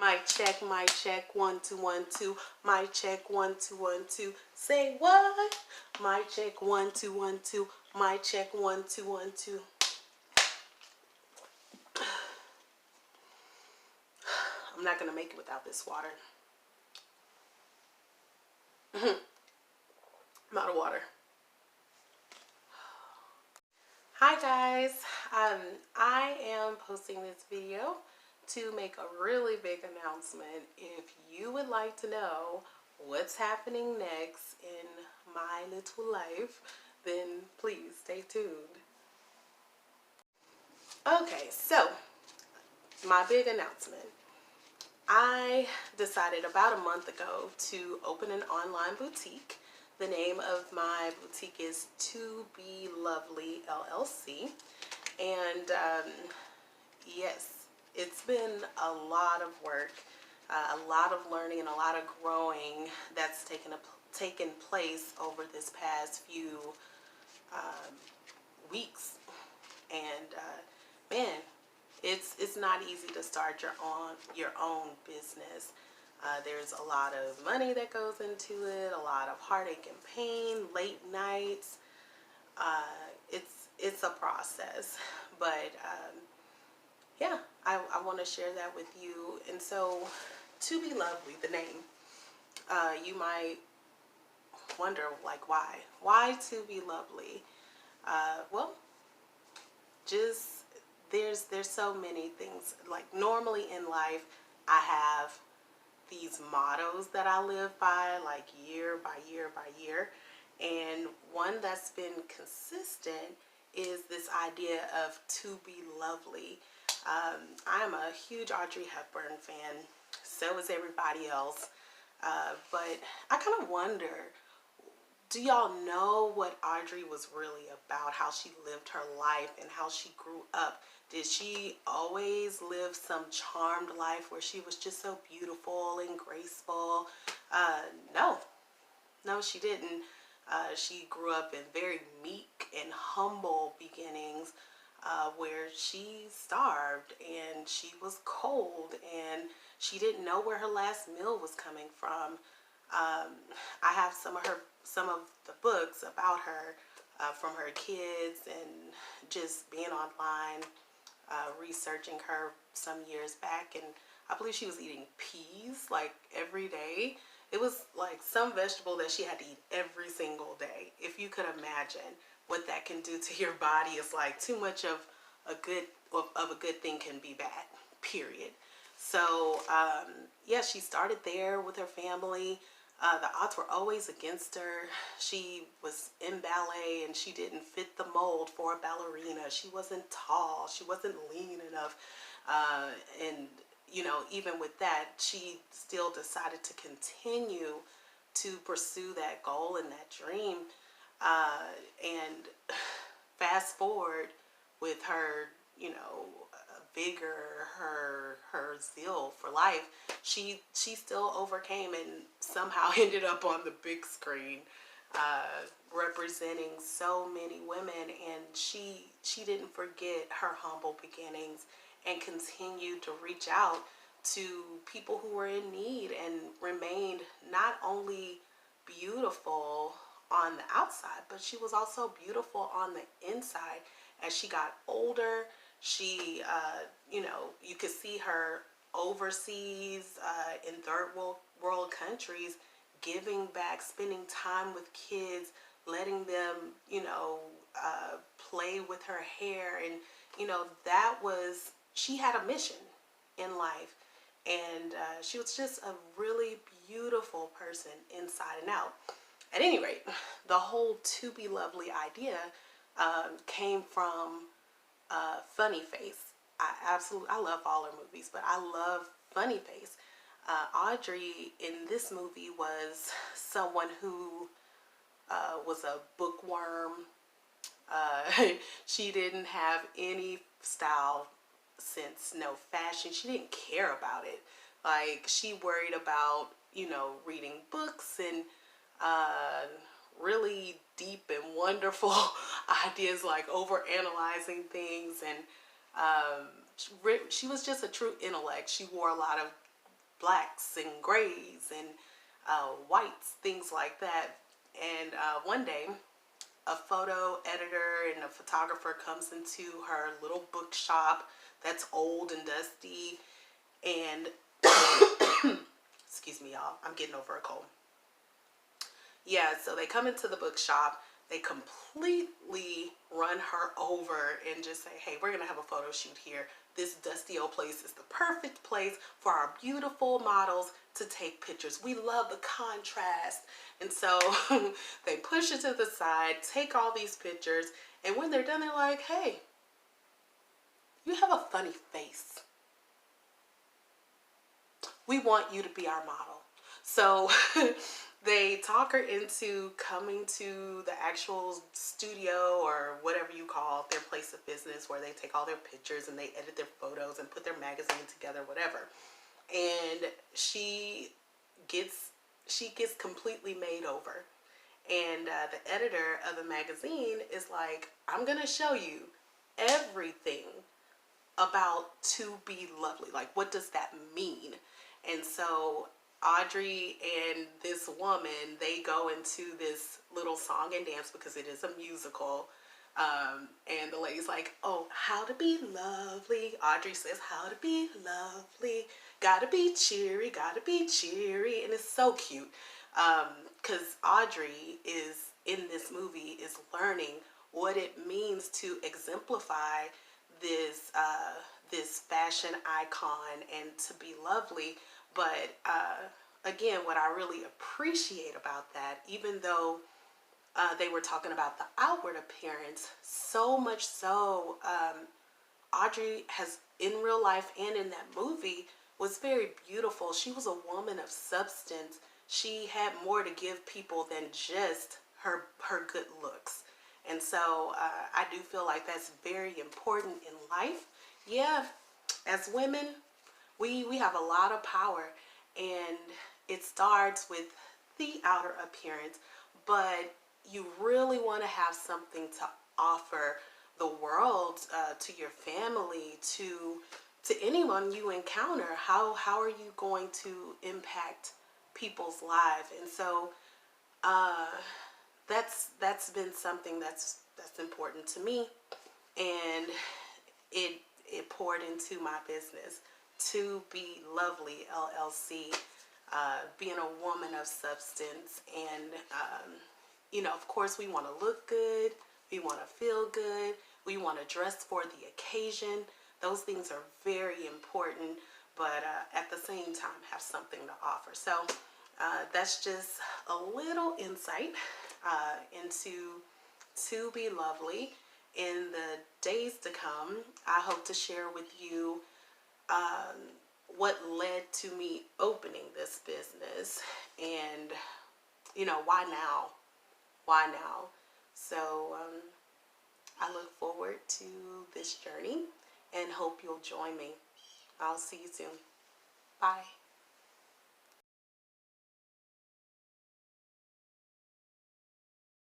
mic check, 1 2 1 2. Mic check, 1 2 1 2. Say what? Mic check, 1 2 1 2. Mic check, 1 2 1 2. I'm not gonna make it without this water. I'm out of water. Hi guys, I am posting this video to make a really big announcement. If you would like to know what's happening next in my little life, then please stay tuned. Okay, so my big announcement. I decided about a month ago to open an online boutique. The name of my boutique is To Be Lovely LLC. And yes, it's been a lot of work, a lot of learning, and a lot of growing that's taken place over this past few weeks. And man, it's not easy to start your own business. There's a lot of money that goes into it, a lot of heartache and pain, late nights. It's a process, but yeah, I want to share that with you. And so, To Be Lovely, the name, you might wonder, like, why To Be Lovely? Well, just there's so many things. Like, normally in life, I have these mottos that I live by, like year by year by year. And one that's been consistent is this idea of to be lovely. I'm a huge Audrey Hepburn fan. So is everybody else. But I kind of wonder, do y'all know what Audrey was really about? How she lived her life and how she grew up? Did she always live some charmed life where she was just so beautiful and graceful? No, she didn't. She grew up in very meek and humble beginnings, where she starved and she was cold and she didn't know where her last meal was coming from. I have some of the books about her, from her kids and just being online, researching her some years back, and I believe she was eating peas like every day. It was like some vegetable that she had to eat every single day. If you could imagine what that can do to your body, it's like too much of a good thing can be bad, period. So yeah, she started there with her family. The odds were always against her. She was in ballet and she didn't fit the mold for a ballerina. She wasn't tall. She wasn't lean enough. And, you know, even with that, she still decided to continue to pursue that goal and that dream. And fast forward with her, you know, vigor, her zeal for life, she still overcame and somehow ended up on the big screen, representing so many women. And she didn't forget her humble beginnings and continued to reach out to people who were in need and remained not only beautiful on the outside, but she was also beautiful on the inside. As she got older, she, you know, you could see her overseas, in third world countries, giving back, spending time with kids, letting them, you know, play with her hair. And, you know, she had a mission in life. And she was just a really beautiful person inside and out. At any rate, the whole To Be Lovely idea came from Funny Face. I love all her movies, but I love Funny Face. Audrey in this movie was someone who was a bookworm. She didn't have any style sense, no fashion. She didn't care about it. Like, she worried about, you know, reading books and really deep and wonderful ideas, like over analyzing things. And she was just a true intellect. She wore a lot of blacks and grays and whites, things like that. And one day, a photo editor and a photographer comes into her little bookshop that's old and dusty. And excuse me, y'all, I'm getting over a cold. Yeah, so they come into the bookshop, they completely run her over and just say, hey, we're gonna have a photo shoot here. This dusty old place is the perfect place for our beautiful models to take pictures. We love the contrast. And so they push it to the side, take all these pictures, and when they're done, they're like, hey, you have a funny face. We want you to be our model. So they talk her into coming to the actual studio, or whatever you call their place of business, where they take all their pictures and they edit their photos and put their magazine together, whatever. And she gets completely made over. And the editor of the magazine is like, I'm gonna show you everything about to be lovely. Like, what does that mean? And so Audrey and this woman, they go into this little song and dance because it is a musical. And the lady's like, oh, how to be lovely. Audrey says, how to be lovely. Gotta be cheery, gotta be cheery. And it's so cute. Because Audrey is, in this movie, is learning what it means to exemplify this this fashion icon and to be lovely. But again, what I really appreciate about that, even though they were talking about the outward appearance, so much so, Audrey has, in real life and in that movie, was very beautiful. She was a woman of substance. She had more to give people than just her good looks. And so I do feel like that's very important in life. Yeah, as women, we have a lot of power, and it starts with the outer appearance, but you really want to have something to offer the world, to your family, to anyone you encounter. How are you going to impact people's lives? And so that's been something that's important to me, and it poured into my business, To Be Lovely LLC, being a woman of substance. And you know, of course, we want to look good, we want to feel good, we want to dress for the occasion. Those things are very important, but at the same time have something to offer. So that's just a little insight into To Be Lovely. In the days to come, I hope to share with you what led to me opening this business, and you know, why now? Why now? So I look forward to this journey and hope you'll join me. I'll see you soon. Bye.